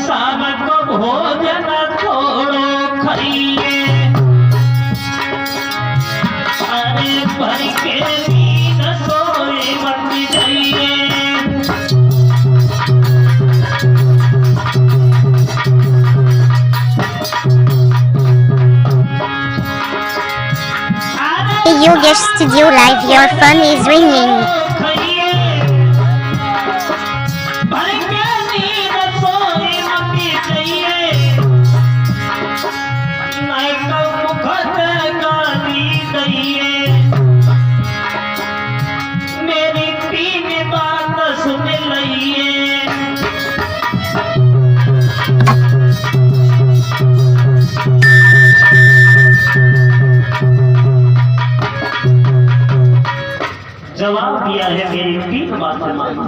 शाम को भोजन थोड़ो खाइए, अरे भर के नींद सोए मत जाइए। Yogesh Studio Live, your phone is ringing. मेरी तीन बात सुन लइए, जवाब दिया है मेरी तीन बातें मानो।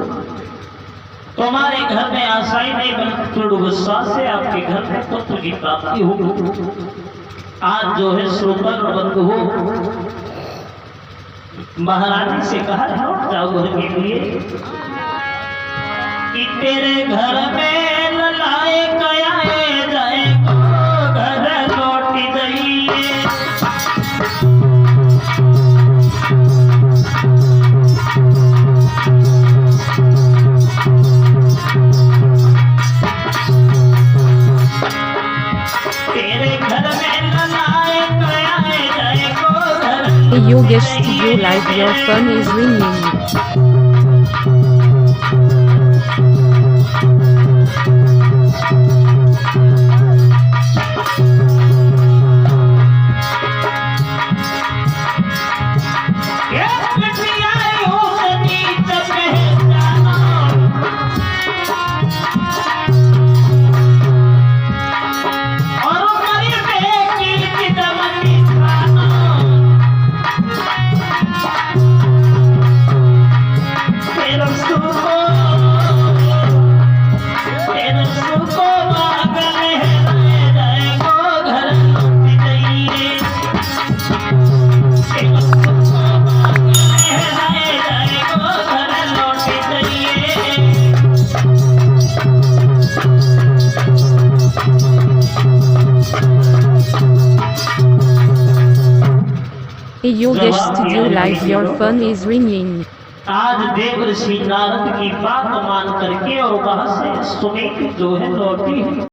तुम्हारे घर में आशाएं नहीं बल्कि दृढ़ विश्वास से आपके घर में पुत्र की प्राप्ति होगी। आज जो है श्रोता बंधु हो, महारानी से कहा लौट जाओ घर के लिए कि तेरे घर में ललाए कयाए जाए घर लौट जाइए। Yogesh Studio Live, your phone is ringing. Yogesh Studio Live, your phone is ringing. आज देव ऋषि नारद की बात मान करके और वहां से सुने जो है लौटी।